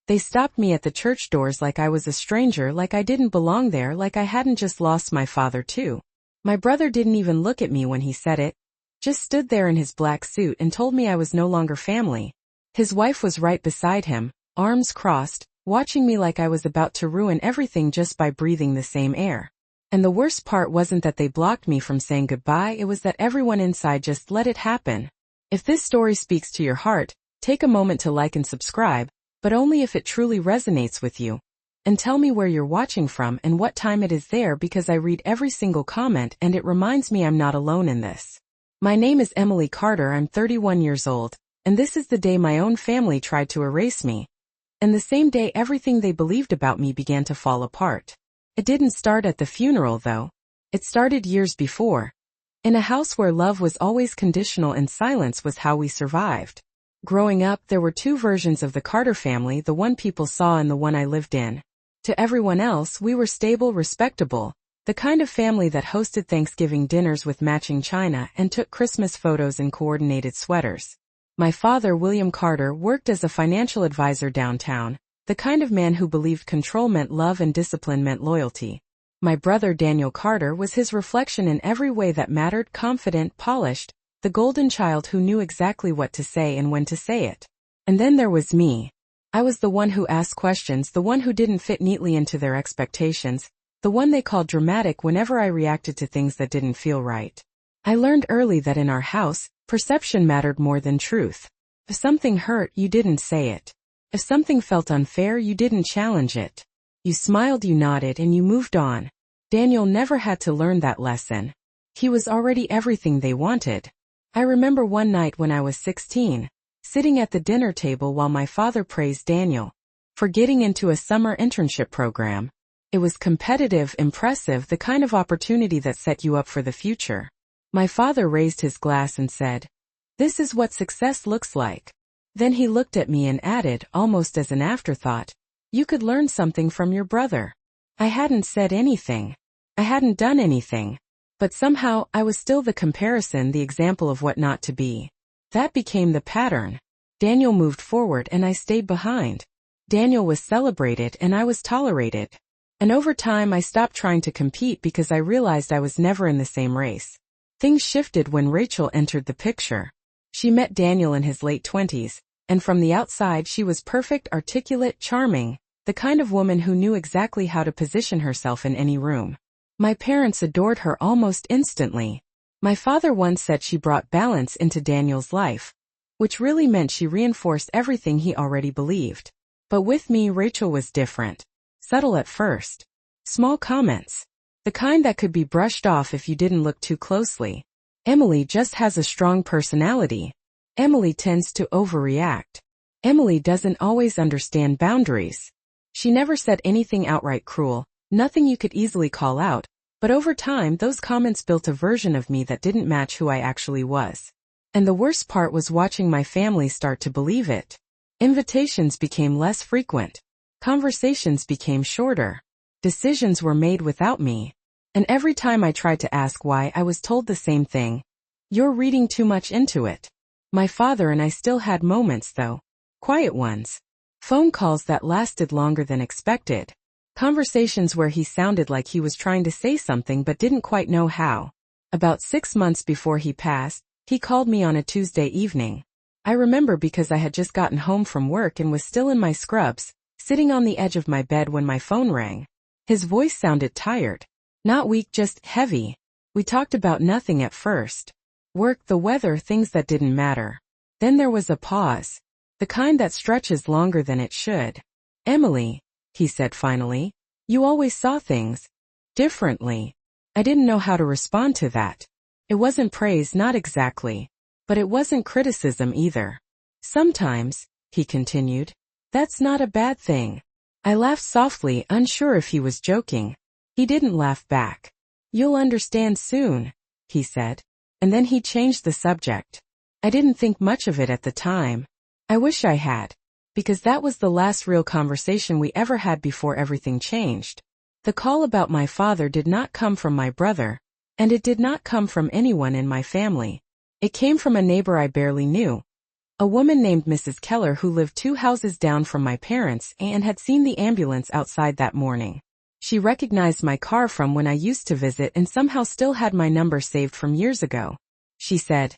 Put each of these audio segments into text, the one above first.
They stopped me at the church doors like I was a stranger, like I didn't belong there, like I hadn't just lost my father too. My brother didn't even look at me when he said it. Just stood there in his black suit and told me I was no longer family. His wife was right beside him, arms crossed, watching me like I was about to ruin everything just by breathing the same air. And the worst part wasn't that they blocked me from saying goodbye, it was that everyone inside just let it happen. If this story speaks to your heart, take a moment to like and subscribe, but only if it truly resonates with you. And tell me where you're watching from and what time it is there, because I read every single comment and it reminds me I'm not alone in this. My name is Emily Carter, I'm 31 years old, and this is the day my own family tried to erase me. And the same day everything they believed about me began to fall apart. It didn't start at the funeral though. It started years before. In a house where love was always conditional and silence was how we survived. Growing up, there were two versions of the Carter family, the one people saw and the one I lived in. To everyone else, we were stable, respectable, the kind of family that hosted Thanksgiving dinners with matching china and took Christmas photos in coordinated sweaters. My father, William Carter, worked as a financial advisor downtown, the kind of man who believed control meant love and discipline meant loyalty. My brother, Daniel Carter, was his reflection in every way that mattered, confident, polished, the golden child who knew exactly what to say and when to say it. And then there was me. I was the one who asked questions, the one who didn't fit neatly into their expectations, the one they called dramatic whenever I reacted to things that didn't feel right. I learned early that in our house, perception mattered more than truth. If something hurt, you didn't say it. If something felt unfair, you didn't challenge it. You smiled, you nodded, and you moved on. Daniel never had to learn that lesson. He was already everything they wanted. I remember one night when I was 16, sitting at the dinner table while my father praised Daniel for getting into a summer internship program. It was competitive, impressive, the kind of opportunity that set you up for the future. My father raised his glass and said, "This is what success looks like." Then he looked at me and added, almost as an afterthought, "You could learn something from your brother." I hadn't said anything. I hadn't done anything. But somehow, I was still the comparison, the example of what not to be. That became the pattern. Daniel moved forward and I stayed behind. Daniel was celebrated and I was tolerated. And over time I stopped trying to compete because I realized I was never in the same race. Things shifted when Rachel entered the picture. She met Daniel in his late 20s, and from the outside she was perfect, articulate, charming, the kind of woman who knew exactly how to position herself in any room. My parents adored her almost instantly. My father once said she brought balance into Daniel's life, which really meant she reinforced everything he already believed. But with me, Rachel was different. Subtle at first. Small comments. The kind that could be brushed off if you didn't look too closely. Emily just has a strong personality. Emily tends to overreact. Emily doesn't always understand boundaries. She never said anything outright cruel, nothing you could easily call out, but over time those comments built a version of me that didn't match who I actually was. And the worst part was watching my family start to believe it. Invitations became less frequent. Conversations became shorter. Decisions were made without me. And every time I tried to ask why, I was told the same thing. "You're reading too much into it." My father and I still had moments though. Quiet ones. Phone calls that lasted longer than expected. Conversations where he sounded like he was trying to say something but didn't quite know how. About 6 months before he passed, he called me on a Tuesday evening. I remember because I had just gotten home from work and was still in my scrubs, sitting on the edge of my bed when my phone rang. His voice sounded tired. Not weak, just heavy. We talked about nothing at first. Work, the weather, things that didn't matter. Then there was a pause. The kind that stretches longer than it should. "Emily," he said finally, "you always saw things differently." I didn't know how to respond to that. It wasn't praise, not exactly. But it wasn't criticism either. "Sometimes," he continued, "that's not a bad thing." I laughed softly, unsure if he was joking. He didn't laugh back. "You'll understand soon," he said. And then he changed the subject. I didn't think much of it at the time. I wish I had. Because that was the last real conversation we ever had before everything changed. The call about my father did not come from my brother, and it did not come from anyone in my family. It came from a neighbor I barely knew. A woman named Mrs. Keller who lived 2 houses down from my parents and had seen the ambulance outside that morning. She recognized my car from when I used to visit and somehow still had my number saved from years ago. She said,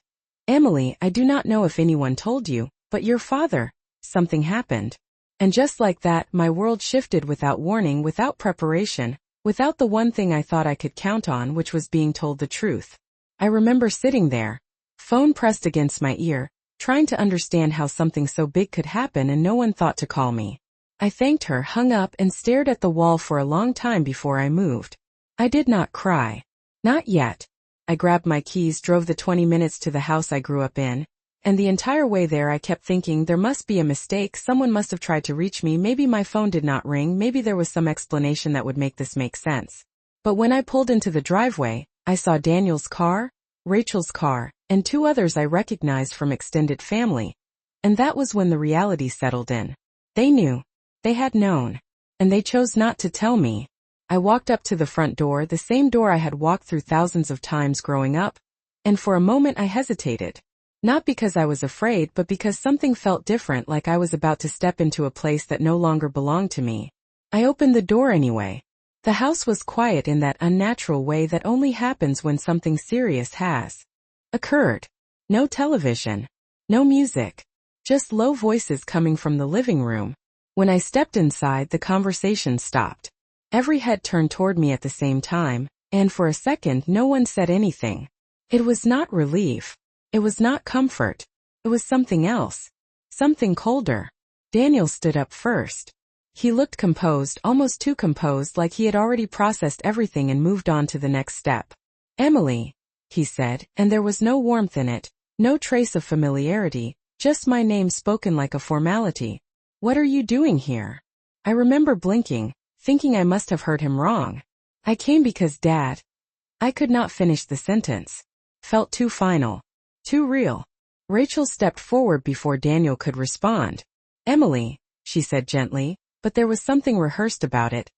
"Emily, I do not know if anyone told you, but your father, something happened." And just like that, my world shifted without warning, without preparation, without the one thing I thought I could count on, which was being told the truth. I remember sitting there, phone pressed against my ear, trying to understand how something so big could happen and no one thought to call me. I thanked her, hung up, and stared at the wall for a long time before I moved. I did not cry. Not yet. I grabbed my keys, drove the 20 minutes to the house I grew up in, and the entire way there I kept thinking there must be a mistake, someone must have tried to reach me, maybe my phone did not ring, maybe there was some explanation that would make this make sense. But when I pulled into the driveway, I saw Daniel's car, Rachel's car, and 2 others I recognized from extended family. And that was when the reality settled in. They knew. They had known. And they chose not to tell me. I walked up to the front door, the same door I had walked through thousands of times growing up, and for a moment I hesitated. Not because I was afraid, but because something felt different, like I was about to step into a place that no longer belonged to me. I opened the door anyway. The house was quiet in that unnatural way that only happens when something serious has occurred. No television. No music. Just low voices coming from the living room. When I stepped inside, the conversation stopped. Every head turned toward me at the same time, and for a second no one said anything. It was not relief. It was not comfort. It was something else. Something colder. Daniel stood up first. He looked composed, almost too composed, like he had already processed everything and moved on to the next step. "Emily," he said, and there was no warmth in it, no trace of familiarity, just my name spoken like a formality. "What are you doing here?" I remember blinking, thinking I must have heard him wrong. "I came because Dad..." I could not finish the sentence. Felt too final. Too real. Rachel stepped forward before Daniel could respond. "Emily," she said gently, but there was something rehearsed about it.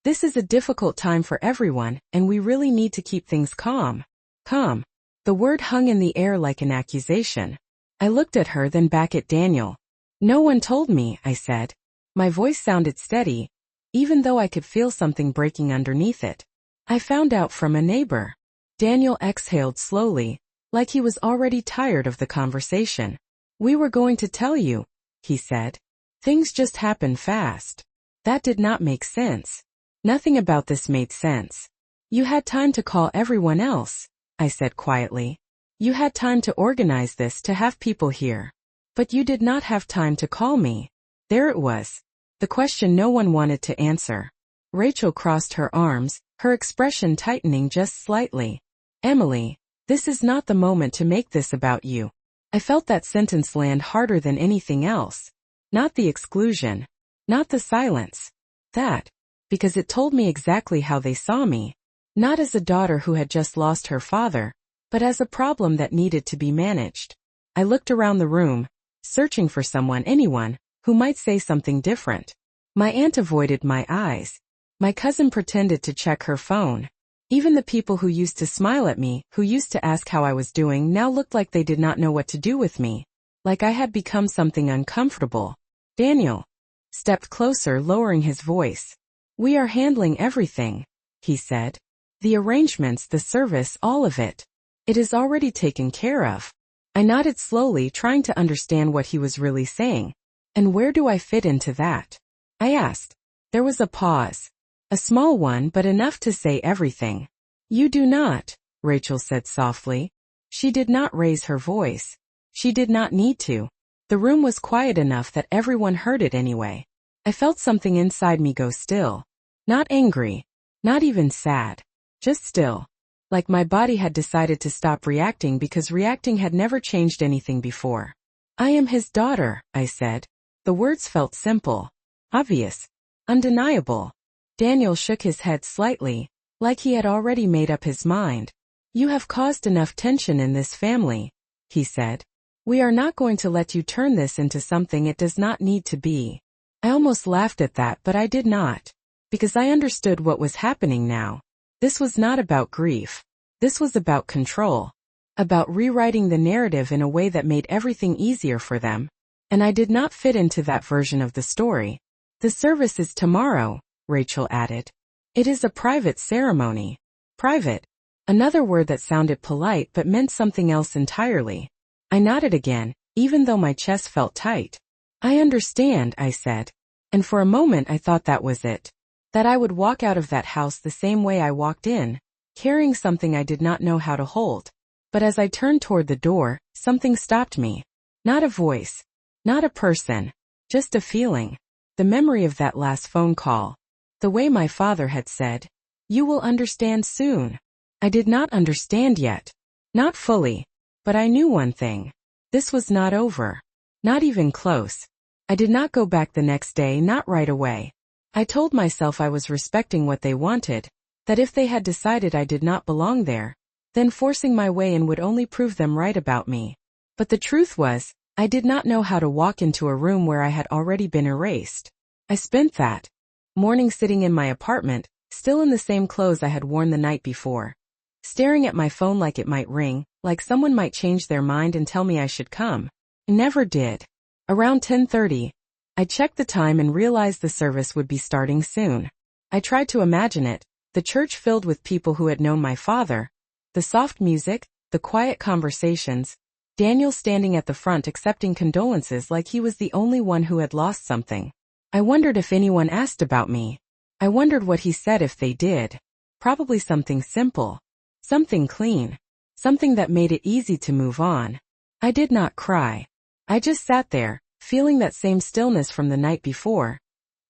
"This is a difficult time for everyone, and we really need to keep things calm." Calm. The word hung in the air like an accusation. I looked at her, then back at Daniel. "No one told me," I said. My voice sounded steady, even though I could feel something breaking underneath it. "I found out from a neighbor." Daniel exhaled slowly, like he was already tired of the conversation. "We were going to tell you," he said. "Things just happened fast." That did not make sense. Nothing about this made sense. "You had time to call everyone else," I said quietly. "You had time to organize this, to have people here. But you did not have time to call me." There it was. The question no one wanted to answer. Rachel crossed her arms, her expression tightening just slightly. "Emily, this is not the moment to make this about you." I felt that sentence land harder than anything else. Not the exclusion. Not the silence. That. Because it told me exactly how they saw me. Not as a daughter who had just lost her father, but as a problem that needed to be managed. I looked around the room, searching for someone, anyone, who might say something different. My aunt avoided my eyes. My cousin pretended to check her phone. Even the people who used to smile at me, who used to ask how I was doing, now looked like they did not know what to do with me. Like I had become something uncomfortable. Daniel stepped closer, lowering his voice. "We are handling everything," he said. "The arrangements, the service, all of it. It is already taken care of." I nodded slowly, trying to understand what he was really saying. "And where do I fit into that?" I asked. There was a pause. A small one, but enough to say everything. "You do not," Rachel said softly. She did not raise her voice. She did not need to. The room was quiet enough that everyone heard it anyway. I felt something inside me go still. Not angry. Not even sad. Just still. Like my body had decided to stop reacting because reacting had never changed anything before. "I am his daughter," I said. The words felt simple. Obvious. Undeniable. Daniel shook his head slightly, like he had already made up his mind. "You have caused enough tension in this family," he said. "We are not going to let you turn this into something it does not need to be." I almost laughed at that, but I did not. Because I understood what was happening now. This was not about grief. This was about control. about rewriting the narrative in a way that made everything easier for them. And I did not fit into that version of the story. The service is tomorrow, Rachel added. It is a private ceremony. Private. Another word that sounded polite but meant something else entirely. I nodded again, even though my chest felt tight. I understand, I said. And for a moment I thought that was it. That I would walk out of that house the same way I walked in, carrying something I did not know how to hold. But as I turned toward the door, something stopped me. Not a voice. Not a person. Just a feeling. The memory of that last phone call. The way my father had said, "You will understand soon." I did not understand yet. Not fully. But I knew one thing. This was not over. Not even close. I did not go back the next day, not right away. I told myself I was respecting what they wanted, that if they had decided I did not belong there, then forcing my way in would only prove them right about me. But the truth was, I did not know how to walk into a room where I had already been erased. I spent that morning sitting in my apartment, still in the same clothes I had worn the night before, staring at my phone like it might ring, like someone might change their mind and tell me I should come. It never did. Around 10:30, I checked the time and realized the service would be starting soon. I tried to imagine it, the church filled with people who had known my father, the soft music, the quiet conversations, Daniel standing at the front accepting condolences like he was the only one who had lost something. I wondered if anyone asked about me. I wondered what he said if they did. Probably something simple. Something clean. Something that made it easy to move on. I did not cry. I just sat there, feeling that same stillness from the night before.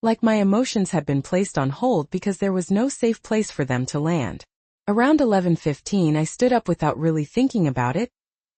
Like my emotions had been placed on hold because there was no safe place for them to land. Around 11:15 I stood up without really thinking about it,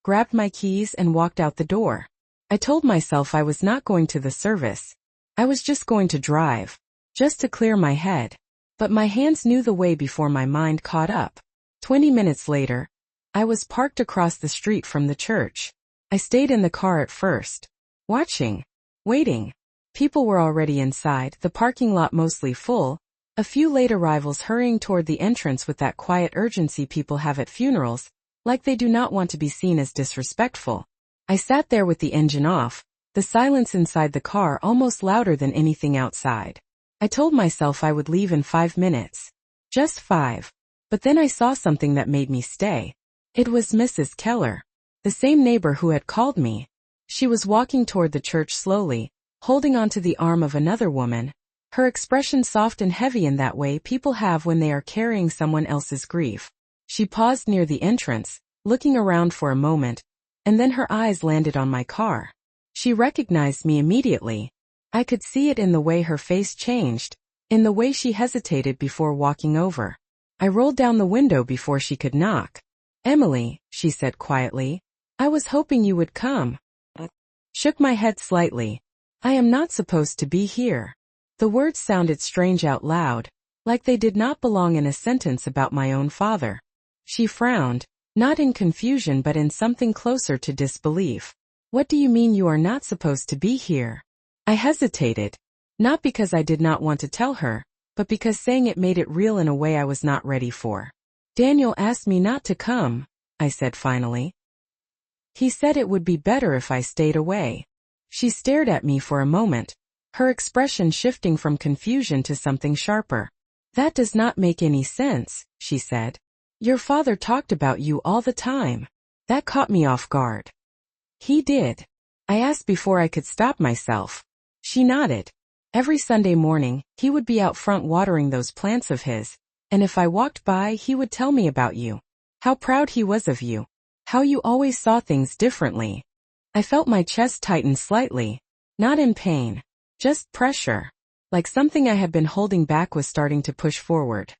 grabbed my keys and walked out the door. I told myself I was not going to the service. I was just going to drive. Just to clear my head. But my hands knew the way before my mind caught up. 20 minutes later, I was parked across the street from the church. I stayed in the car at first. Watching. Waiting. People were already inside, the parking lot mostly full, a few late arrivals hurrying toward the entrance with that quiet urgency people have at funerals, like they do not want to be seen as disrespectful. I sat there with the engine off, the silence inside the car almost louder than anything outside. I told myself I would leave in 5 minutes. Just 5. But then I saw something that made me stay. It was Mrs. Keller. The same neighbor who had called me. She was walking toward the church slowly, holding onto the arm of another woman, her expression soft and heavy in that way people have when they are carrying someone else's grief. She paused near the entrance, looking around for a moment, and then her eyes landed on my car. She recognized me immediately. I could see it in the way her face changed, in the way she hesitated before walking over. I rolled down the window before she could knock. "Emily," she said quietly, "I was hoping you would come." Shook my head slightly. "I am not supposed to be here." The words sounded strange out loud, like they did not belong in a sentence about my own father. She frowned, not in confusion but in something closer to disbelief. "What do you mean you are not supposed to be here?" I hesitated, not because I did not want to tell her, but because saying it made it real in a way I was not ready for. "Daniel asked me not to come," I said finally. "He said it would be better if I stayed away." She stared at me for a moment, her expression shifting from confusion to something sharper. "That does not make any sense," she said. "Your father talked about you all the time." That caught me off guard. "He did?" I asked before I could stop myself. She nodded. "Every Sunday morning, he would be out front watering those plants of his, and if I walked by he would tell me about you. How proud he was of you. How you always saw things differently." I felt my chest tighten slightly, not in pain, just pressure, like something I had been holding back was starting to push forward.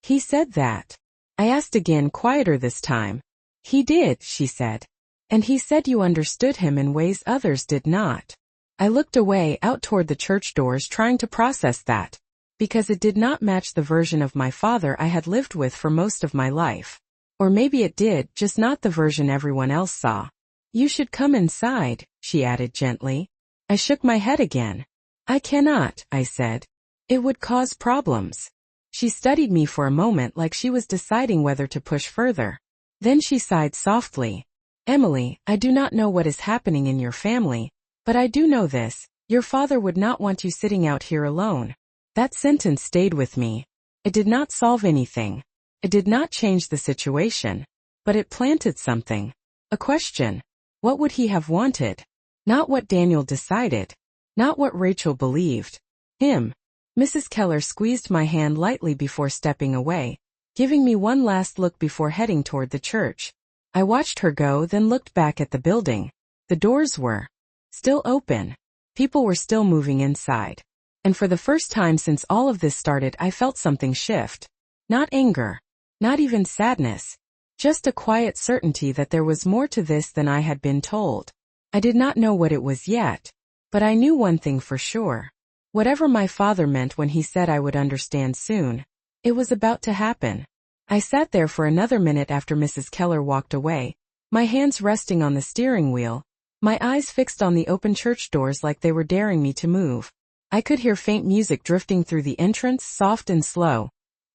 "He said that?" I asked again, quieter this time. "He did," she said. "And he said you understood him in ways others did not." I looked away, out toward the church doors, trying to process that, because it did not match the version of my father I had lived with for most of my life. Or maybe it did, just not the version everyone else saw. "You should come inside," she added gently. I shook my head again. "I cannot," I said. "It would cause problems." She studied me for a moment like she was deciding whether to push further. Then she sighed softly. Emily, I do not know what is happening in your family, but I do know this. Your father would not want you sitting out here alone. That sentence stayed with me. It did not solve anything. It did not change the situation. But it planted something. A question. What would he have wanted? Not what Daniel decided. Not what Rachel believed. Him. Mrs. Keller squeezed my hand lightly before stepping away, giving me one last look before heading toward the church. I watched her go, then looked back at the building. The doors were still open. People were still moving inside. And for the first time since all of this started, I felt something shift. Not anger. Not even sadness. Just a quiet certainty that there was more to this than I had been told. I did not know what it was yet. But I knew one thing for sure. Whatever my father meant when he said I would understand soon, it was about to happen. I sat there for another minute after Mrs. Keller walked away, my hands resting on the steering wheel, my eyes fixed on the open church doors like they were daring me to move. I could hear faint music drifting through the entrance, soft and slow.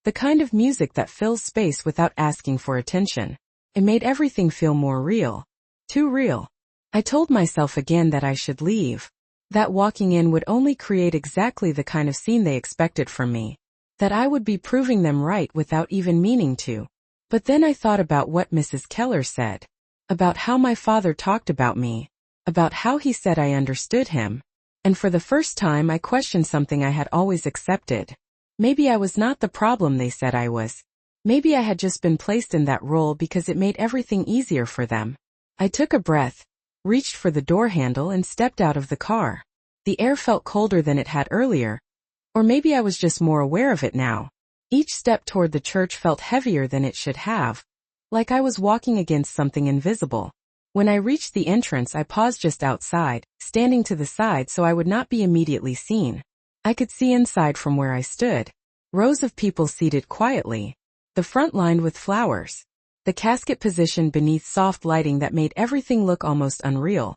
The kind of music that fills space without asking for attention. It made everything feel more real. Too real. I told myself again that I should leave. That walking in would only create exactly the kind of scene they expected from me. That I would be proving them right without even meaning to. But then I thought about what Mrs. Keller said. About how my father talked about me. About how he said I understood him. And for the first time I questioned something I had always accepted. Maybe I was not the problem they said I was. Maybe I had just been placed in that role because it made everything easier for them. I took a breath, reached for the door handle and stepped out of the car. The air felt colder than it had earlier. Or maybe I was just more aware of it now. Each step toward the church felt heavier than it should have. Like I was walking against something invisible. When I reached the entrance I paused just outside, standing to the side so I would not be immediately seen. I could see inside from where I stood. Rows of people seated quietly. The front lined with flowers. The casket positioned beneath soft lighting that made everything look almost unreal.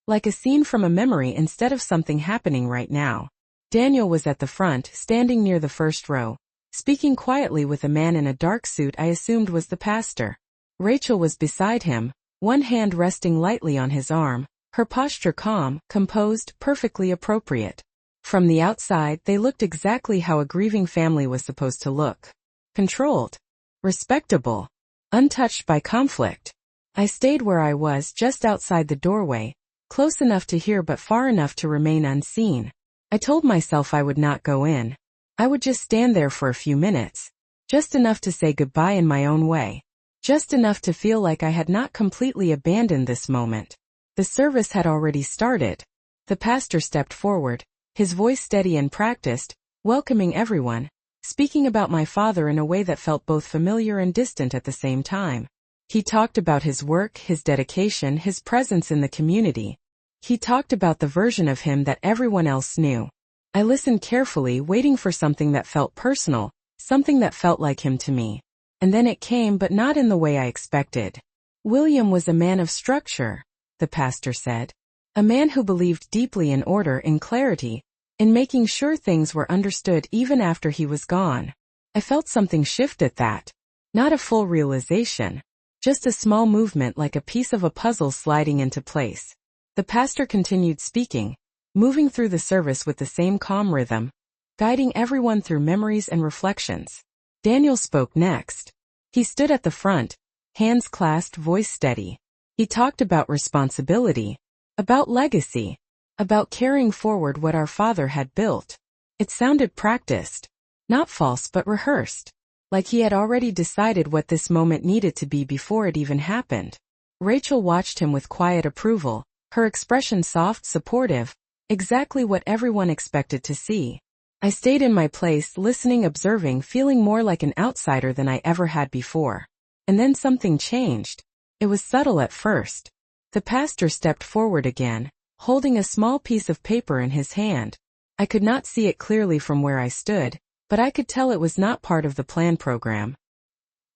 Like a scene from a memory instead of something happening right now. Daniel was at the front, standing near the first row, speaking quietly with a man in a dark suit I assumed was the pastor. Rachel was beside him, one hand resting lightly on his arm, her posture calm, composed, perfectly appropriate. From the outside, they looked exactly how a grieving family was supposed to look. Controlled. Respectable. Untouched by conflict. I stayed where I was, just outside the doorway, close enough to hear but far enough to remain unseen. I told myself I would not go in. I would just stand there for a few minutes. Just enough to say goodbye in my own way. Just enough to feel like I had not completely abandoned this moment. The service had already started. The pastor stepped forward, his voice steady and practiced, welcoming everyone, speaking about my father in a way that felt both familiar and distant at the same time. He talked about his work, his dedication, his presence in the community. He talked about the version of him that everyone else knew. I listened carefully, waiting for something that felt personal, something that felt like him to me. And then it came, but not in the way I expected. William was a man of structure, the pastor said. A man who believed deeply in order, in clarity, in making sure things were understood even after he was gone. I felt something shift at that. Not a full realization. Just a small movement like a piece of a puzzle sliding into place. The pastor continued speaking, moving through the service with the same calm rhythm, guiding everyone through memories and reflections. Daniel spoke next. He stood at the front, hands clasped, voice steady. He talked about responsibility, about legacy, about carrying forward what our father had built. It sounded practiced, not false but rehearsed, like he had already decided what this moment needed to be before it even happened. Rachel watched him with quiet approval, her expression soft, supportive, exactly what everyone expected to see. I stayed in my place, listening, observing, feeling more like an outsider than I ever had before. And then something changed. It was subtle at first. The pastor stepped forward again, holding a small piece of paper in his hand. I could not see it clearly from where I stood, but I could tell it was not part of the plan program.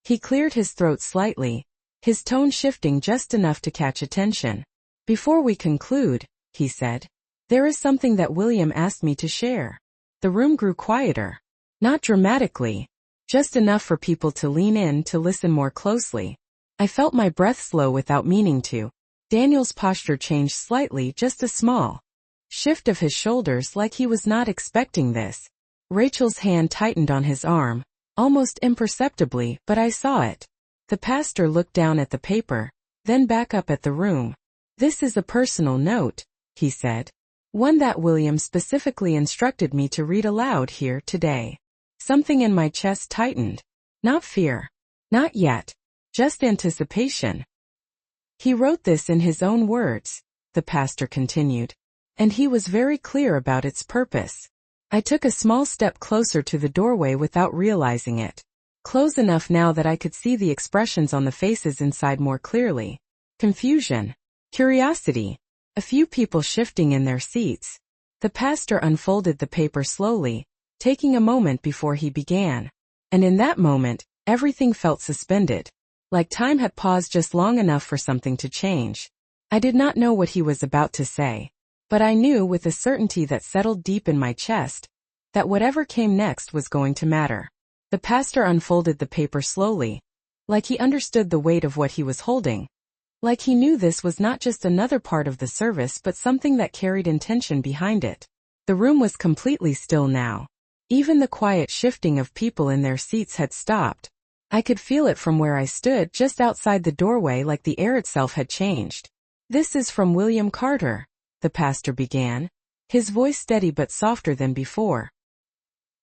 He cleared his throat slightly, his tone shifting just enough to catch attention. Before we conclude, he said, there is something that William asked me to share. The room grew quieter. Not dramatically, just enough for people to lean in to listen more closely. I felt my breath slow without meaning to. Daniel's posture changed slightly, just a small shift of his shoulders like he was not expecting this. Rachel's hand tightened on his arm, almost imperceptibly, but I saw it. The pastor looked down at the paper, then back up at the room. "This is a personal note," he said. "One that William specifically instructed me to read aloud here today." Something in my chest tightened. Not fear. Not yet. Just anticipation. "He wrote this in his own words," the pastor continued, "and he was very clear about its purpose." I took a small step closer to the doorway without realizing it. Close enough now that I could see the expressions on the faces inside more clearly. Confusion. Curiosity. A few people shifting in their seats. The pastor unfolded the paper slowly, taking a moment before he began. And in that moment, everything felt suspended. Like time had paused just long enough for something to change. I did not know what he was about to say, but I knew with a certainty that settled deep in my chest, that whatever came next was going to matter. The pastor unfolded the paper slowly, like he understood the weight of what he was holding. Like he knew this was not just another part of the service but something that carried intention behind it. The room was completely still now. Even the quiet shifting of people in their seats had stopped. I could feel it from where I stood just outside the doorway, like the air itself had changed. "This is from William Carter," the pastor began, his voice steady but softer than before.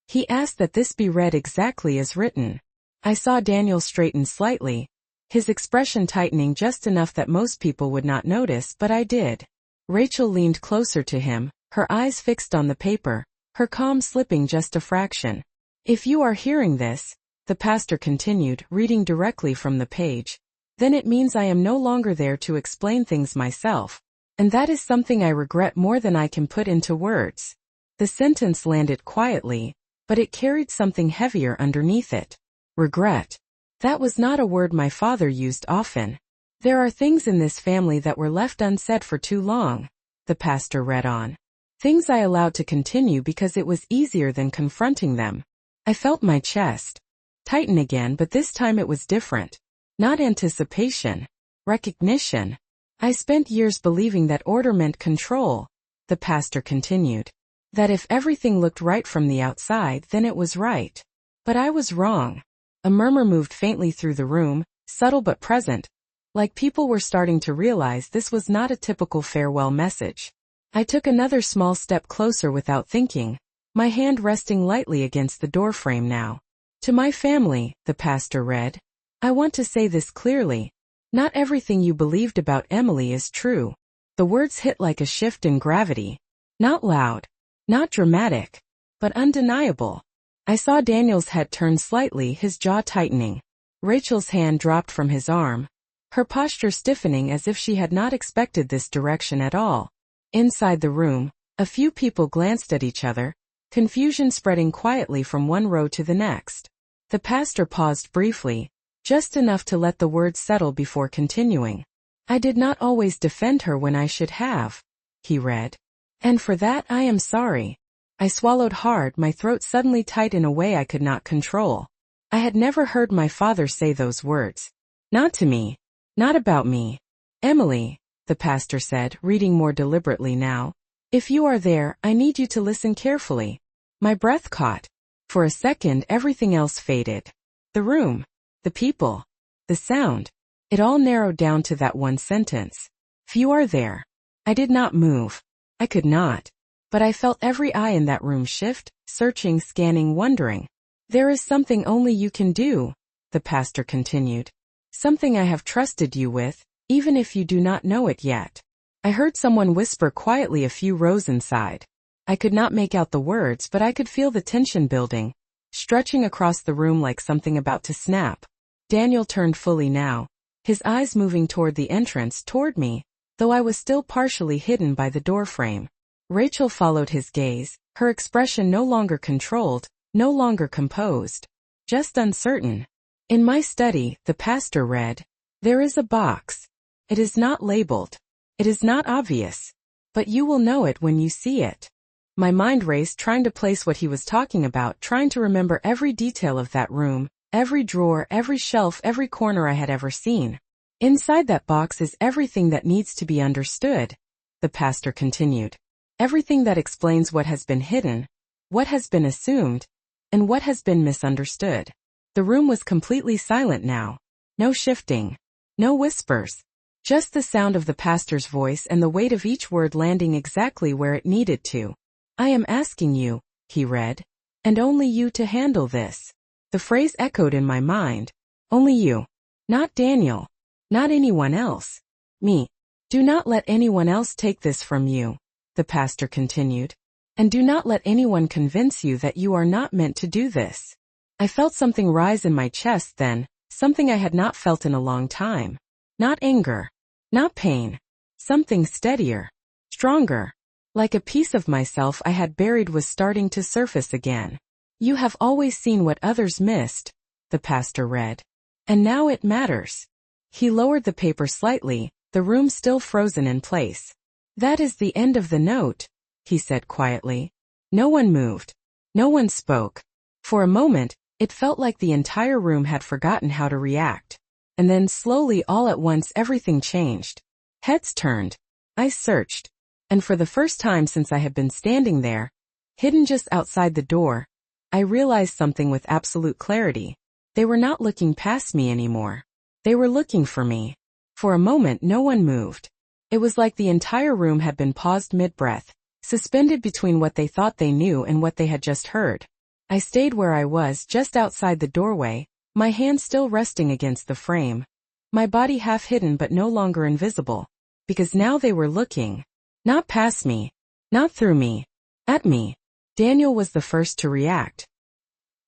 "He asked that this be read exactly as written." I saw Daniel straighten slightly, his expression tightening just enough that most people would not notice, but I did. Rachel leaned closer to him, her eyes fixed on the paper, her calm slipping just a fraction. "If you are hearing this," the pastor continued, reading directly from the page, "then it means I am no longer there to explain things myself. And that is something I regret more than I can put into words." The sentence landed quietly, but it carried something heavier underneath it. Regret. That was not a word my father used often. "There are things in this family that were left unsaid for too long," the pastor read on. "Things I allowed to continue because it was easier than confronting them." I felt my chest tighten again, but this time it was different. Not anticipation. Recognition. "I spent years believing that order meant control," the pastor continued. "That if everything looked right from the outside, then it was right. But I was wrong." A murmur moved faintly through the room, subtle but present, like people were starting to realize this was not a typical farewell message. I took another small step closer without thinking, my hand resting lightly against the doorframe now. "To my family," the pastor read, "I want to say this clearly. Not everything you believed about Emily is true." The words hit like a shift in gravity. Not loud, not dramatic, but undeniable. I saw Daniel's head turn slightly, his jaw tightening. Rachel's hand dropped from his arm, her posture stiffening as if she had not expected this direction at all. Inside the room, a few people glanced at each other, confusion spreading quietly from one row to the next. The pastor paused briefly, just enough to let the words settle before continuing. "I did not always defend her when I should have," he read. "And for that I am sorry." I swallowed hard, my throat suddenly tight in a way I could not control. I had never heard my father say those words. Not to me. Not about me. "Emily," the pastor said, reading more deliberately now, "if you are there, I need you to listen carefully." My breath caught. For a second everything else faded. The room, the people, the sound. It all narrowed down to that one sentence. "If you are there." I did not move. I could not. But I felt every eye in that room shift, searching, scanning, wondering. "There is something only you can do," the pastor continued. "Something I have trusted you with, even if you do not know it yet." I heard someone whisper quietly a few rows inside. I could not make out the words, but I could feel the tension building, stretching across the room like something about to snap. Daniel turned fully now, his eyes moving toward the entrance, toward me, though I was still partially hidden by the doorframe. Rachel followed his gaze, her expression no longer controlled, no longer composed, just uncertain. "In my study," the pastor read, "there is a box. It is not labeled. It is not obvious. But you will know it when you see it." My mind raced, trying to place what he was talking about, trying to remember every detail of that room, every drawer, every shelf, every corner I had ever seen. Inside that box is everything that needs to be understood, the pastor continued. Everything that explains what has been hidden, what has been assumed, and what has been misunderstood. The room was completely silent now. No shifting. No whispers. Just the sound of the pastor's voice and the weight of each word landing exactly where it needed to. I am asking you, he read, and only you to handle this. The phrase echoed in my mind. Only you. Not Daniel. Not anyone else. Me. Do not let anyone else take this from you, the pastor continued. And do not let anyone convince you that you are not meant to do this. I felt something rise in my chest then, something I had not felt in a long time. Not anger. Not pain. Something steadier. Stronger. Like a piece of myself I had buried was starting to surface again. You have always seen what others missed, the pastor read. And now it matters. He lowered the paper slightly, the room still frozen in place. That is the end of the note, he said quietly. No one moved. No one spoke. For a moment, it felt like the entire room had forgotten how to react. And then slowly all at once everything changed. Heads turned. Eyes searched. And for the first time since I had been standing there, hidden just outside the door, I realized something with absolute clarity. They were not looking past me anymore. They were looking for me. For a moment no one moved. It was like the entire room had been paused mid-breath, suspended between what they thought they knew and what they had just heard. I stayed where I was, just outside the doorway, my hand still resting against the frame. My body half hidden but no longer invisible. Because now they were looking. Not past me. Not through me. At me. Daniel was the first to react.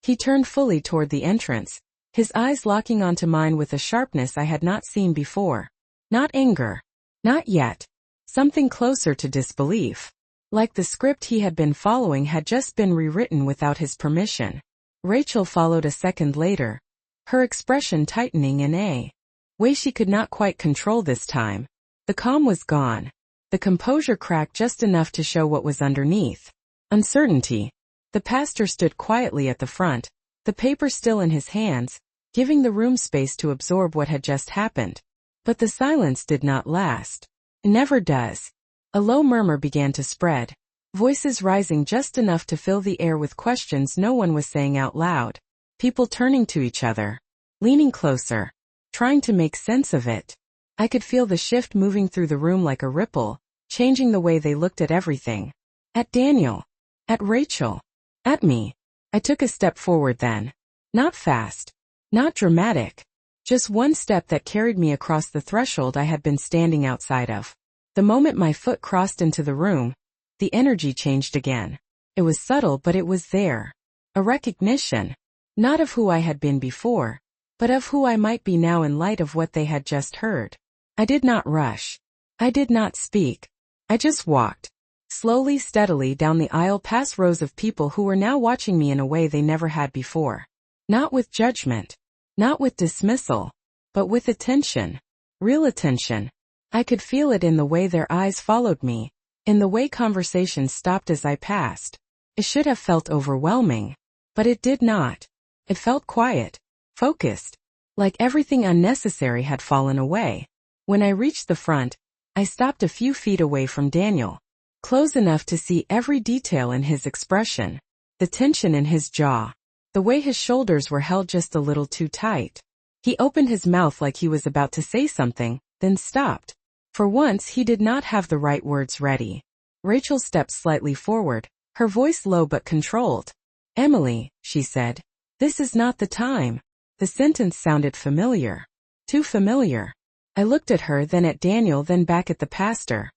He turned fully toward the entrance, his eyes locking onto mine with a sharpness I had not seen before. Not anger. Not yet. Something closer to disbelief. Like the script he had been following had just been rewritten without his permission. Rachel followed a second later, her expression tightening in a way she could not quite control this time. The calm was gone. The composure cracked just enough to show what was underneath. Uncertainty. The pastor stood quietly at the front, the paper still in his hands, giving the room space to absorb what had just happened. But the silence did not last. It never does. A low murmur began to spread, voices rising just enough to fill the air with questions no one was saying out loud. People turning to each other, leaning closer, trying to make sense of it. I could feel the shift moving through the room like a ripple, changing the way they looked at everything. At Daniel. At Rachel. At me. I took a step forward then. Not fast. Not dramatic. Just one step that carried me across the threshold I had been standing outside of. The moment my foot crossed into the room, the energy changed again. It was subtle, but it was there. A recognition. Not of who I had been before, but of who I might be now in light of what they had just heard. I did not rush. I did not speak. I just walked. Slowly, steadily down the aisle past rows of people who were now watching me in a way they never had before. Not with judgment. Not with dismissal. But with attention. Real attention. I could feel it in the way their eyes followed me, in the way conversations stopped as I passed. It should have felt overwhelming. But it did not. It felt quiet, focused, like everything unnecessary had fallen away. When I reached the front, I stopped a few feet away from Daniel, close enough to see every detail in his expression, the tension in his jaw, the way his shoulders were held just a little too tight. He opened his mouth like he was about to say something, then stopped. For once he did not have the right words ready. Rachel stepped slightly forward, her voice low but controlled. Emily, she said, this is not the time. The sentence sounded familiar. Too familiar. I looked at her, then at Daniel, then back at the pastor.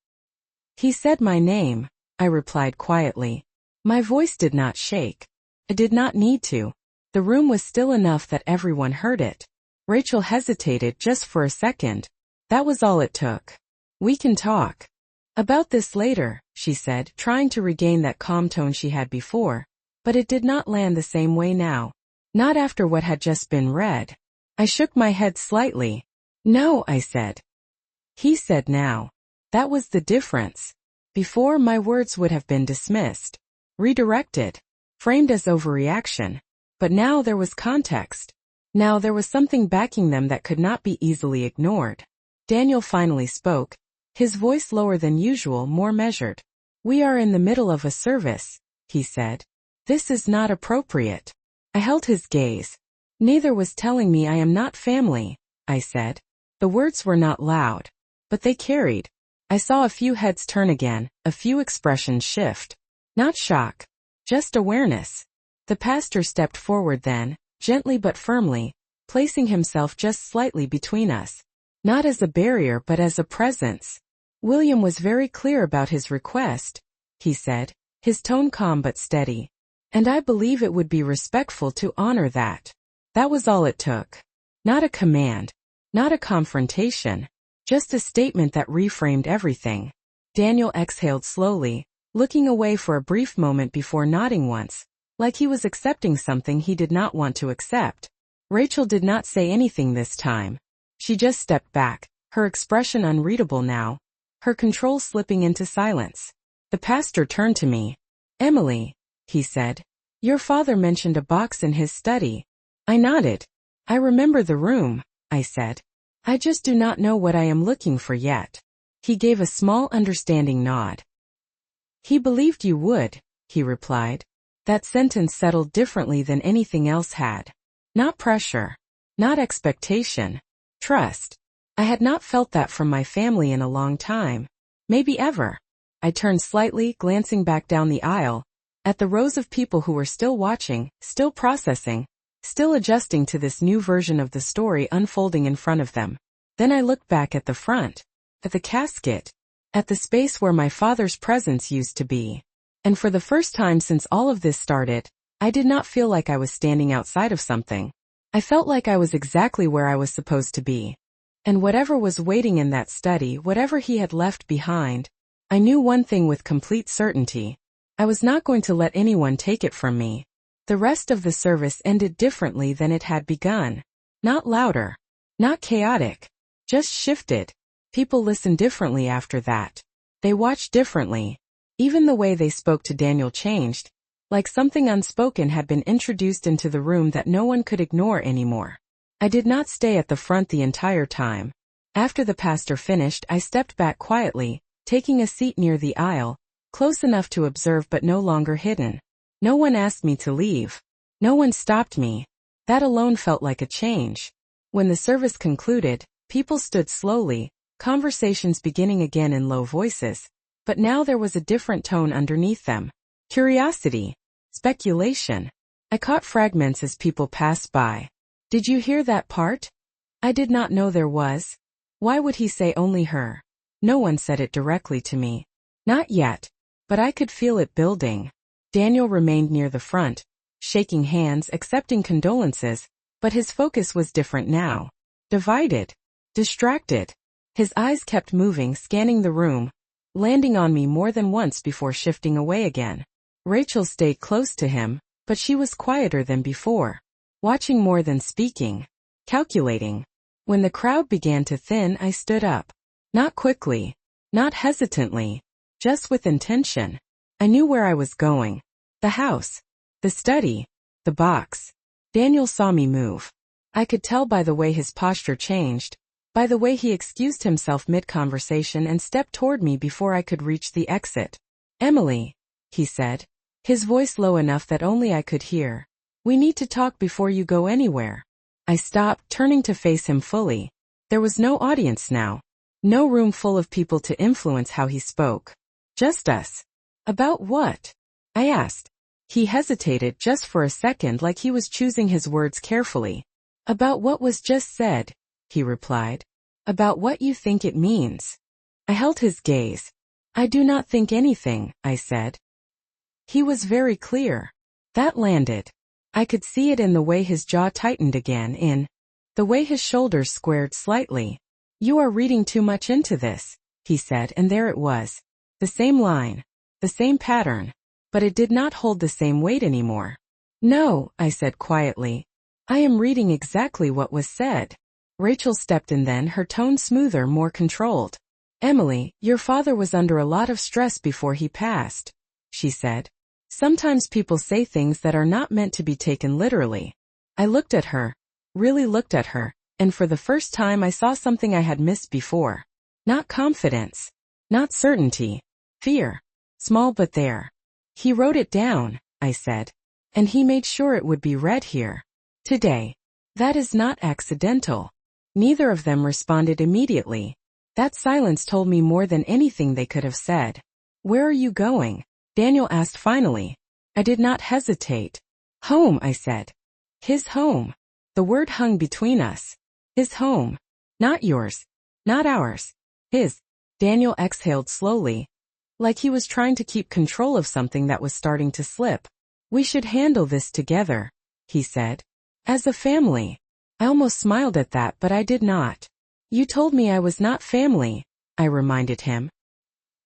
He said my name, I replied quietly. My voice did not shake. It did not need to. The room was still enough that everyone heard it. Rachel hesitated just for a second. That was all it took. We can talk about this later, she said, trying to regain that calm tone she had before. But it did not land the same way now. Not after what had just been read. I shook my head slightly. No, I said. He said now. That was the difference. Before, my words would have been dismissed, redirected, framed as overreaction. But now there was context. Now there was something backing them that could not be easily ignored. Daniel finally spoke, his voice lower than usual, more measured. "We are in the middle of a service," he said. "This is not appropriate." I held his gaze. "Neither was telling me I am not family," I said. The words were not loud, but they carried. I saw a few heads turn again, a few expressions shift. Not shock, just awareness. The pastor stepped forward then, gently but firmly, placing himself just slightly between us. Not as a barrier but as a presence. "William was very clear about his request," he said, his tone calm but steady. "And I believe it would be respectful to honor that." That was all it took. Not a command, not a confrontation, just a statement that reframed everything. Daniel exhaled slowly, looking away for a brief moment before nodding once, like he was accepting something he did not want to accept. Rachel did not say anything this time. She just stepped back, her expression unreadable now, her control slipping into silence. The pastor turned to me. "Emily," he said, "your father mentioned a box in his study." I nodded. "I remember the room," I said. "I just do not know what I am looking for yet." He gave a small understanding nod. "He believed you would," he replied. That sentence settled differently than anything else had. Not pressure. Not expectation. Trust. I had not felt that from my family in a long time. Maybe ever. I turned slightly, glancing back down the aisle, at the rows of people who were still watching, still processing, still adjusting to this new version of the story unfolding in front of them. Then I looked back at the front, at the casket, at the space where my father's presence used to be. And for the first time since all of this started, I did not feel like I was standing outside of something. I felt like I was exactly where I was supposed to be. And whatever was waiting in that study, whatever he had left behind, I knew one thing with complete certainty. I was not going to let anyone take it from me. The rest of the service ended differently than it had begun. Not louder. Not chaotic. Just shifted. People listened differently after that. They watched differently. Even the way they spoke to Daniel changed, like something unspoken had been introduced into the room that no one could ignore anymore. I did not stay at the front the entire time. After the pastor finished, I stepped back quietly, taking a seat near the aisle, close enough to observe but no longer hidden. No one asked me to leave. No one stopped me. That alone felt like a change. When the service concluded, people stood slowly, conversations beginning again in low voices, but now there was a different tone underneath them. Curiosity. Speculation. I caught fragments as people passed by. "Did you hear that part?" I did not know there was. Why would he say only her? No one said it directly to me. Not yet. But I could feel it building. Daniel remained near the front, shaking hands, accepting condolences, but his focus was different now. Divided. Distracted. His eyes kept moving, scanning the room, landing on me more than once before shifting away again. Rachel stayed close to him, but she was quieter than before. Watching more than speaking. Calculating. When the crowd began to thin, I stood up. Not quickly. Not hesitantly. Just with intention. I knew where I was going. The house. The study. The box. Daniel saw me move. I could tell by the way his posture changed, by the way he excused himself mid-conversation and stepped toward me before I could reach the exit. "Emily," he said, his voice low enough that only I could hear. "We need to talk before you go anywhere." I stopped, turning to face him fully. There was no audience now. No room full of people to influence how he spoke. Just us. "About what?" I asked. He hesitated just for a second, like he was choosing his words carefully. "About what was just said," he replied. "About what you think it means." I held his gaze. "I do not think anything," I said. He was very clear. That landed. I could see it in the way his jaw tightened again, in the way his shoulders squared slightly. "You are reading too much into this," he said, and there it was. The same line. The same pattern. But it did not hold the same weight anymore. "No," I said quietly. "I am reading exactly what was said." Rachel stepped in then, her tone smoother, more controlled. "Emily, your father was under a lot of stress before he passed," she said. "Sometimes people say things that are not meant to be taken literally." I looked at her. really looked at her, and for the first time I saw something I had missed before. Not confidence. Not certainty. Fear. Small but there. He wrote it down, I said. And he made sure it would be read here. Today. That is not accidental. Neither of them responded immediately. That silence told me more than anything they could have said. Where are you going? Daniel asked finally. I did not hesitate. Home, I said. His home. The word hung between us. His home. Not yours. Not ours. His. Daniel exhaled slowly, like he was trying to keep control of something that was starting to slip. We should handle this together, he said. As a family. I almost smiled at that, but I did not. You told me I was not family, I reminded him.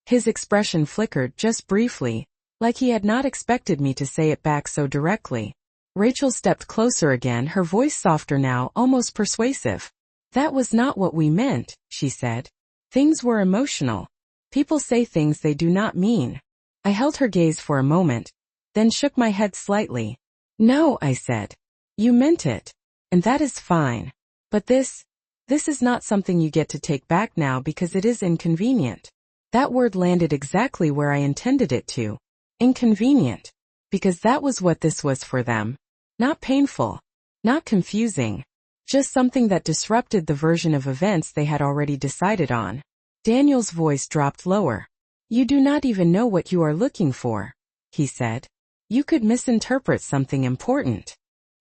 His expression flickered just briefly, like he had not expected me to say it back so directly. Rachel stepped closer again, her voice softer now, almost persuasive. That was not what we meant, she said. Things were emotional. People say things they do not mean. I held her gaze for a moment, then shook my head slightly. No, I said. You meant it. And that is fine. But this is not something you get to take back now because it is inconvenient. That word landed exactly where I intended it to. Inconvenient. Because that was what this was for them. Not painful. Not confusing. Just something that disrupted the version of events they had already decided on. Daniel's voice dropped lower. You do not even know what you are looking for, he said. You could misinterpret something important.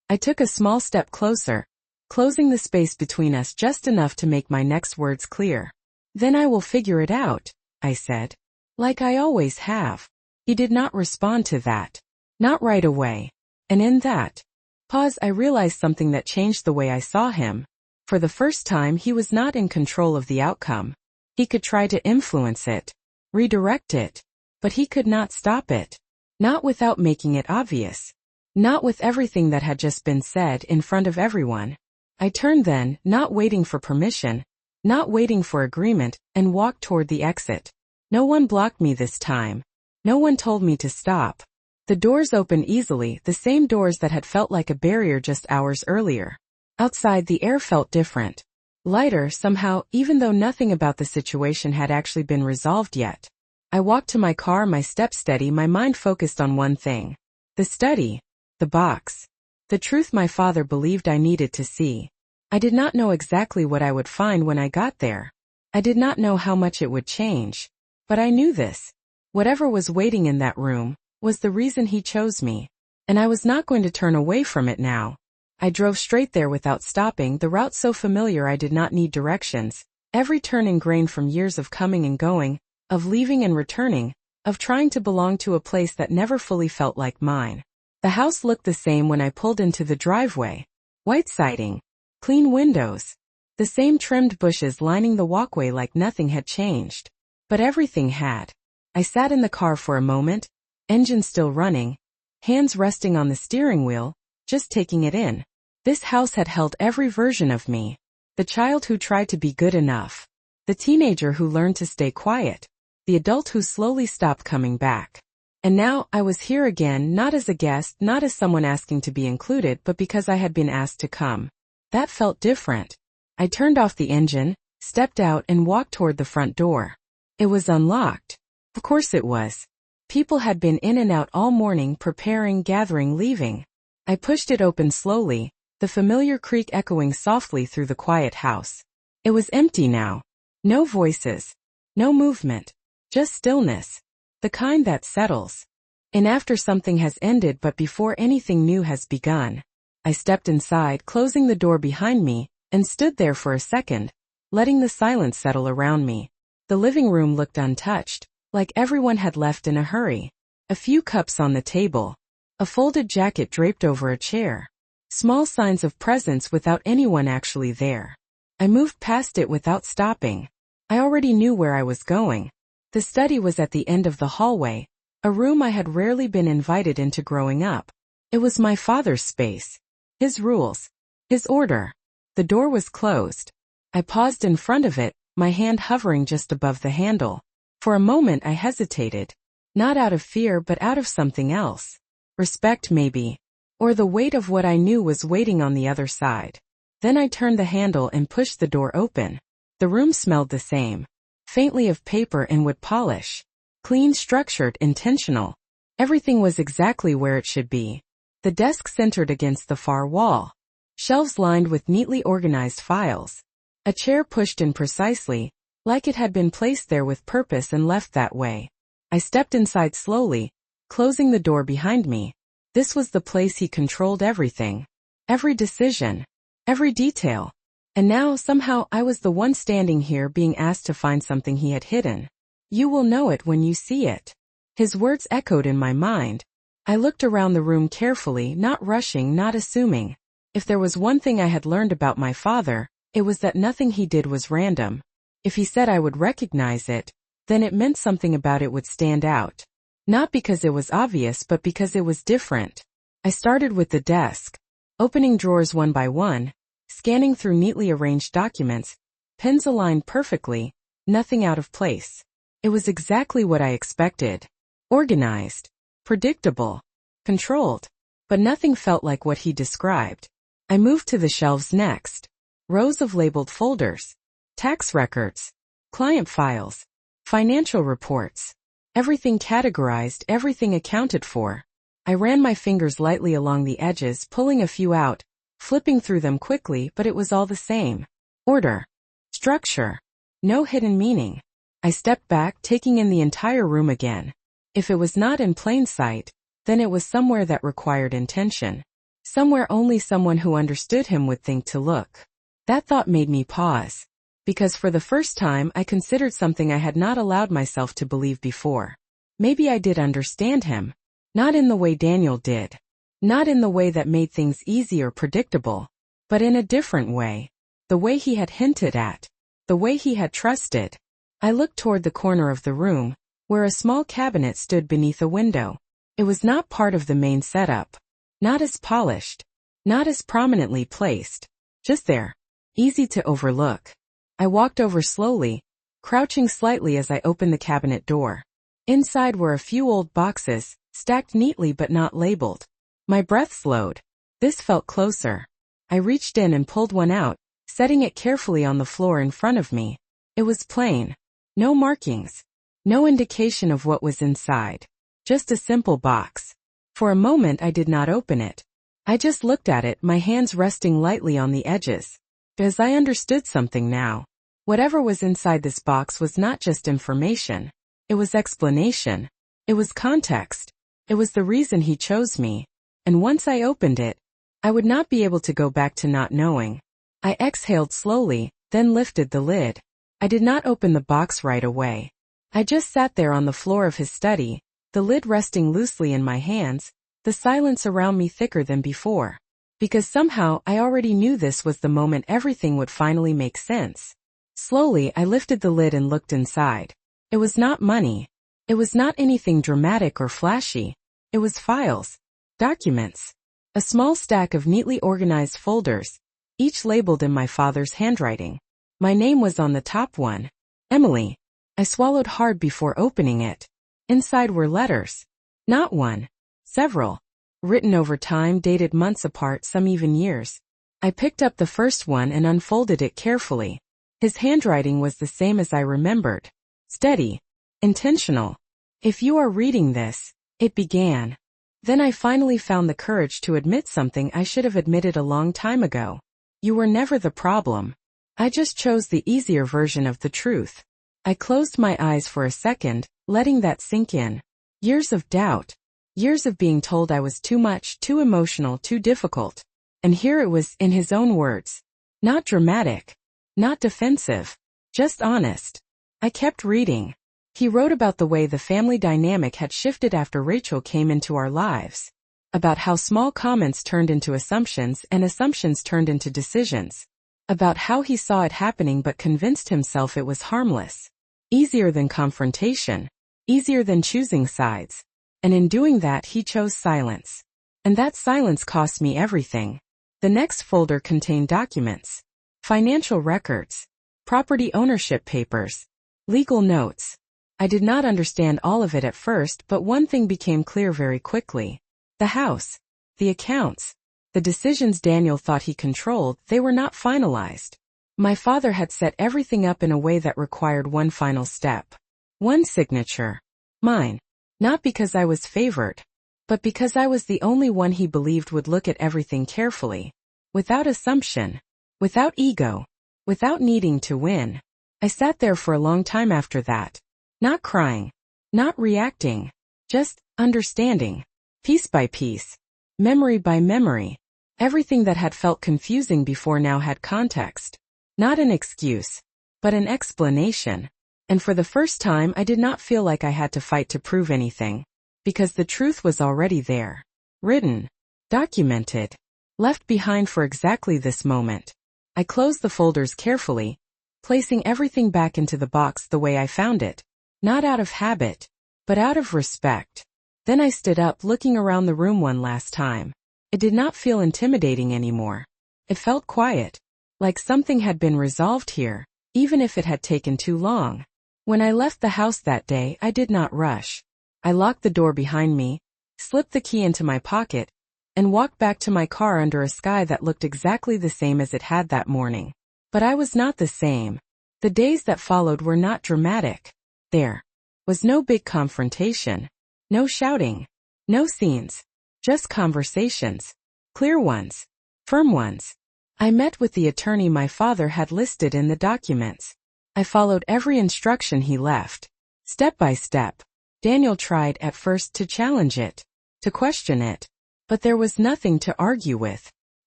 I took a small step closer, closing the space between us just enough to make my next words clear. Then I will figure it out, I said. Like I always have. He did not respond to that. Not right away. And in that pause I realized something that changed the way I saw him. For the first time he was not in control of the outcome. He could try to influence it, redirect it, but he could not stop it. Not without making it obvious. Not with everything that had just been said in front of everyone. I turned then, not waiting for permission, not waiting for agreement, and walked toward the exit. No one blocked me this time. No one told me to stop. The doors opened easily, the same doors that had felt like a barrier just hours earlier. Outside the air felt different. Lighter somehow, even though nothing about the situation had actually been resolved yet. I walked to my car, my steps steady, my mind focused on one thing. The study. The box. The truth my father believed I needed to see. I did not know exactly what I would find when I got there. I did not know how much it would change. But I knew this. Whatever was waiting in that room was the reason he chose me. And I was not going to turn away from it now. I drove straight there without stopping, the route so familiar I did not need directions. Every turn ingrained from years of coming and going, of leaving and returning, of trying to belong to a place that never fully felt like mine. The house looked the same when I pulled into the driveway. White siding. Clean windows. The same trimmed bushes lining the walkway like nothing had changed. But everything had. I sat in the car for a moment, engine still running, hands resting on the steering wheel, just taking it in. This house had held every version of me. The child who tried to be good enough. The teenager who learned to stay quiet. The adult who slowly stopped coming back. And now I was here again, not as a guest, not as someone asking to be included, but because I had been asked to come. That felt different. I turned off the engine, stepped out and walked toward the front door. It was unlocked. Of course it was. People had been in and out all morning, preparing, gathering, leaving. I pushed it open slowly, the familiar creak echoing softly through the quiet house. It was empty now. No voices. No movement. Just stillness. The kind that settles. And after something has ended but before anything new has begun. I stepped inside, closing the door behind me, and stood there for a second, letting the silence settle around me. The living room looked untouched, like everyone had left in a hurry. A few cups on the table. A folded jacket draped over a chair. Small signs of presence without anyone actually there. I moved past it without stopping. I already knew where I was going. The study was at the end of the hallway, a room I had rarely been invited into growing up. It was my father's space. His rules. His order. The door was closed. I paused in front of it, my hand hovering just above the handle. For a moment I hesitated. Not out of fear but out of something else. Respect maybe. Or the weight of what I knew was waiting on the other side. Then I turned the handle and pushed the door open. The room smelled the same. Faintly of paper and wood polish. Clean, structured, intentional. Everything was exactly where it should be. The desk centered against the far wall. Shelves lined with neatly organized files. A chair pushed in precisely, like it had been placed there with purpose and left that way. I stepped inside slowly, closing the door behind me. This was the place he controlled everything. Every decision. Every detail. And now, somehow, I was the one standing here being asked to find something he had hidden. You will know it when you see it. His words echoed in my mind. I looked around the room carefully, not rushing, not assuming. If there was one thing I had learned about my father, it was that nothing he did was random. If he said I would recognize it, then it meant something about it would stand out. Not because it was obvious, but because it was different. I started with the desk, opening drawers one by one, scanning through neatly arranged documents, pens aligned perfectly, nothing out of place. It was exactly what I expected. Organized, predictable, controlled, but nothing felt like what he described. I moved to the shelves next. Rows of labeled folders, tax records, client files, financial reports. Everything categorized, everything accounted for. I ran my fingers lightly along the edges, pulling a few out, flipping through them quickly, but it was all the same. Order. Structure. No hidden meaning. I stepped back, taking in the entire room again. If it was not in plain sight, then it was somewhere that required intention. Somewhere only someone who understood him would think to look. That thought made me pause. Because for the first time I considered something I had not allowed myself to believe before. Maybe I did understand him. Not in the way Daniel did. Not in the way that made things easy or predictable. But in a different way. The way he had hinted at. The way he had trusted. I looked toward the corner of the room, where a small cabinet stood beneath a window. It was not part of the main setup. Not as polished. Not as prominently placed. Just there. Easy to overlook. I walked over slowly, crouching slightly as I opened the cabinet door. Inside were a few old boxes, stacked neatly but not labeled. My breath slowed. This felt closer. I reached in and pulled one out, setting it carefully on the floor in front of me. It was plain. No markings. No indication of what was inside. Just a simple box. For a moment I did not open it. I just looked at it, my hands resting lightly on the edges. Because I understood something now. Whatever was inside this box was not just information. It was explanation. It was context. It was the reason he chose me. And once I opened it, I would not be able to go back to not knowing. I exhaled slowly, then lifted the lid. I did not open the box right away. I just sat there on the floor of his study, the lid resting loosely in my hands, the silence around me thicker than before. Because somehow I already knew this was the moment everything would finally make sense. Slowly I lifted the lid and looked inside. It was not money. It was not anything dramatic or flashy. It was files. Documents. A small stack of neatly organized folders, each labeled in my father's handwriting. My name was on the top one. Emily. I swallowed hard before opening it. Inside were letters. Not one. Several. Written over time, dated months apart, some even years. I picked up the first one and unfolded it carefully. His handwriting was the same as I remembered. Steady. Intentional. If you are reading this, it began. Then I finally found the courage to admit something I should have admitted a long time ago. You were never the problem. I just chose the easier version of the truth. I closed my eyes for a second, letting that sink in. Years of doubt. Years of being told I was too much, too emotional, too difficult. And here it was, in his own words. Not dramatic. Not defensive. Just honest. I kept reading. He wrote about the way the family dynamic had shifted after Rachel came into our lives. About how small comments turned into assumptions and assumptions turned into decisions. About how he saw it happening but convinced himself it was harmless. Easier than confrontation. Easier than choosing sides. And in doing that he chose silence. And that silence cost me everything. The next folder contained documents. Financial records. Property ownership papers. Legal notes. I did not understand all of it at first, but one thing became clear very quickly. The house. The accounts. The decisions Daniel thought he controlled, they were not finalized. My father had set everything up in a way that required one final step. One signature. Mine. Not because I was favored, but because I was the only one he believed would look at everything carefully. Without assumption. Without ego. Without needing to win. I sat there for a long time after that. Not crying. Not reacting. Just understanding. Piece by piece. Memory by memory. Everything that had felt confusing before now had context. Not an excuse, but an explanation. And for the first time I did not feel like I had to fight to prove anything. Because the truth was already there. Written. Documented. Left behind for exactly this moment. I closed the folders carefully, placing everything back into the box the way I found it. Not out of habit, but out of respect. Then I stood up, looking around the room one last time. It did not feel intimidating anymore. It felt quiet. Like something had been resolved here, even if it had taken too long. When I left the house that day, I did not rush. I locked the door behind me, slipped the key into my pocket, and walked back to my car under a sky that looked exactly the same as it had that morning. But I was not the same. The days that followed were not dramatic. There was no big confrontation. No shouting. No scenes. Just conversations. Clear ones. Firm ones. I met with the attorney my father had listed in the documents. I followed every instruction he left. Step by step. Daniel tried at first to challenge it, to question it. But there was nothing to argue with.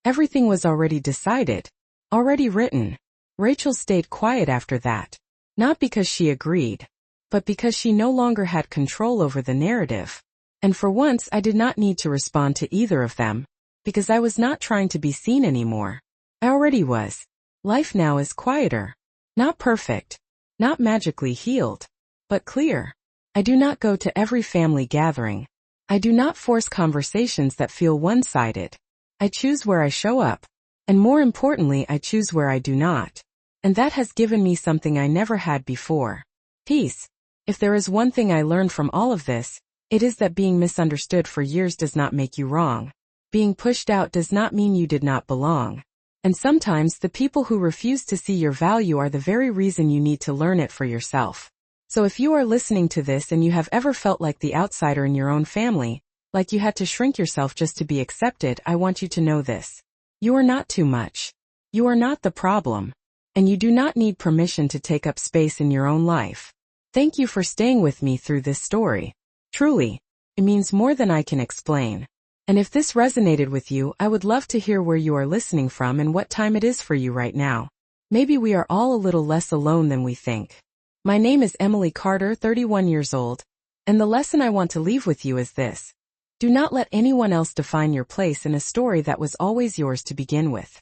Everything was already decided. Already written. Rachel stayed quiet after that. Not because she agreed, but because she no longer had control over the narrative. And for once I did not need to respond to either of them, because I was not trying to be seen anymore. I already was. Life now is quieter. Not perfect. Not magically healed. But clear. I do not go to every family gathering. I do not force conversations that feel one-sided. I choose where I show up. And more importantly, I choose where I do not. And that has given me something I never had before. Peace. If there is one thing I learned from all of this, it is that being misunderstood for years does not make you wrong. Being pushed out does not mean you did not belong. And sometimes the people who refuse to see your value are the very reason you need to learn it for yourself. So if you are listening to this and you have ever felt like the outsider in your own family, like you had to shrink yourself just to be accepted, I want you to know this. You are not too much. You are not the problem. And you do not need permission to take up space in your own life. Thank you for staying with me through this story. Truly, it means more than I can explain. And if this resonated with you, I would love to hear where you are listening from and what time it is for you right now. Maybe we are all a little less alone than we think. My name is Emily Carter, 31 years old, and the lesson I want to leave with you is this. Do not let anyone else define your place in a story that was always yours to begin with.